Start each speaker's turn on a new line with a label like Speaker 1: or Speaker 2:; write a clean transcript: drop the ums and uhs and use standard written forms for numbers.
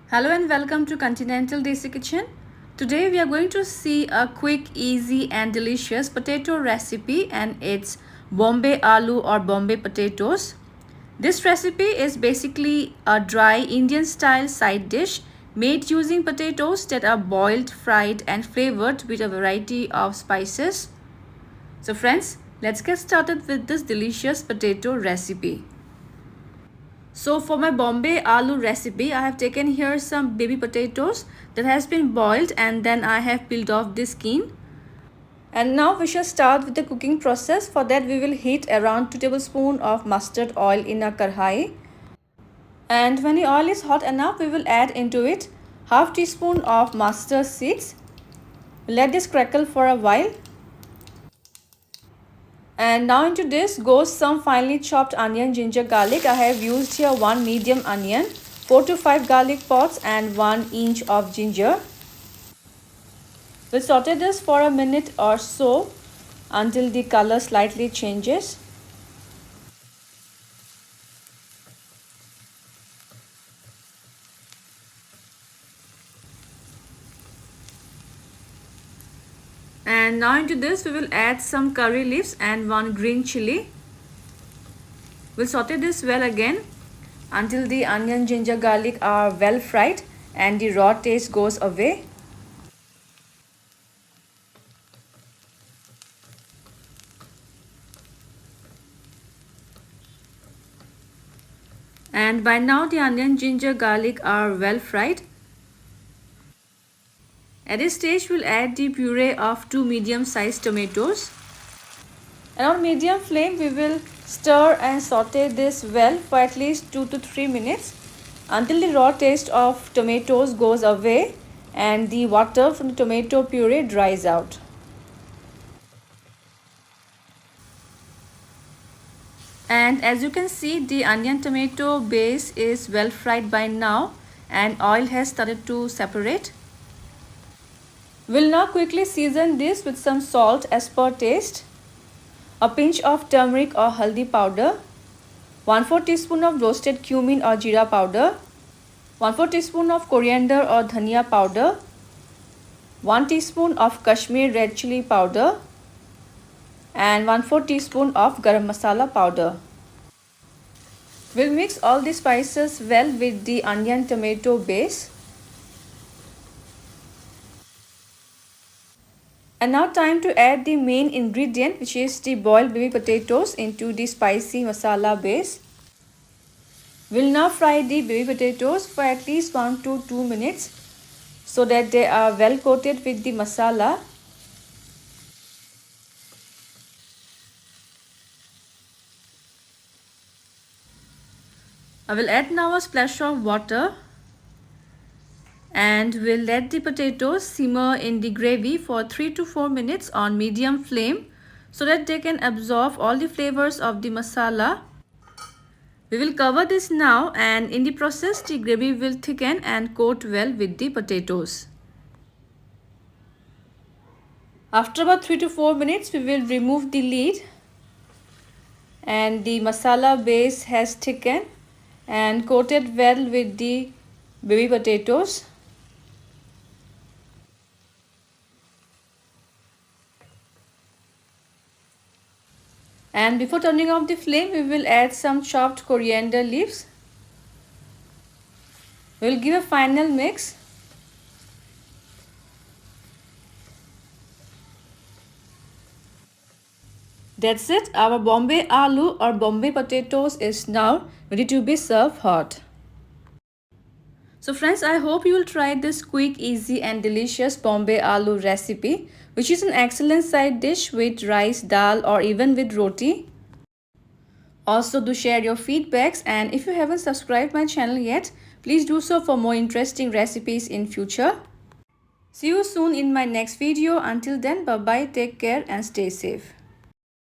Speaker 1: Hello and welcome to Continental Desi Kitchen. Today we are going to see a quick, easy and delicious potato recipe, and it's Bombay Aloo or Bombay potatoes. This recipe is basically a dry Indian style side dish made using potatoes that are boiled, fried and flavored with a variety of spices. So friends, let's get started with this delicious potato recipe. So for my Bombay Aloo recipe, I have taken here some baby potatoes that has been boiled and then I have peeled off the skin. And now we shall start with the cooking process. For that we will heat around 2 tablespoons of mustard oil in a karhai. And when the oil is hot enough, we will add into it half teaspoon of mustard seeds. Let this crackle for a while. And now into this goes some finely chopped onion, ginger, garlic. I have used here 1 medium onion, 4 to 5 garlic pods and 1 inch of ginger. We'll saute this for a minute or so until the color slightly changes. And now into this we will add some curry leaves and 1 green chilli. We'll saute this well again until the onion, ginger, garlic are well fried and the raw taste goes away. And by now the onion, ginger, garlic are well fried. At this stage, we'll add the puree of 2 medium-sized tomatoes. And on medium flame, we will stir and saute this well for at least 2 to 3 minutes until the raw taste of tomatoes goes away and the water from the tomato puree dries out. And as you can see, the onion tomato base is well fried by now and oil has started to separate. We'll now quickly season this with some salt as per taste, a pinch of turmeric or haldi powder, 1/4 teaspoon of roasted cumin or jeera powder, 1/4 teaspoon of coriander or dhania powder, 1 teaspoon of Kashmiri red chilli powder and 1/4 teaspoon of Garam masala powder. We'll mix all the spices well with the onion tomato base. And now time to add the main ingredient, which is the boiled baby potatoes, into the spicy masala base. We'll now fry the baby potatoes for at least 1 to 2 minutes so that they are well coated with the masala. I will add now a splash of water and we'll let the potatoes simmer in the gravy for 3 to 4 minutes on medium flame so that they can absorb all the flavors of the masala. We will cover this now, and in the process the gravy will thicken and coat well with the potatoes. After about 3 to 4 minutes we will remove the lid, and the masala base has thickened and coated well with the baby potatoes. And before turning off the flame, we will add some chopped coriander leaves. We will give a final mix. That's it. Our Bombay Aloo or Bombay potatoes is now ready to be served hot. So friends, I hope you will try this quick, easy and delicious Bombay Aloo recipe, which is an excellent side dish with rice, dal or even with roti. Also do share your feedbacks, and if you haven't subscribed my channel yet, please do so for more interesting recipes in future. See you soon in my next video. Until then, bye bye, take care and stay safe.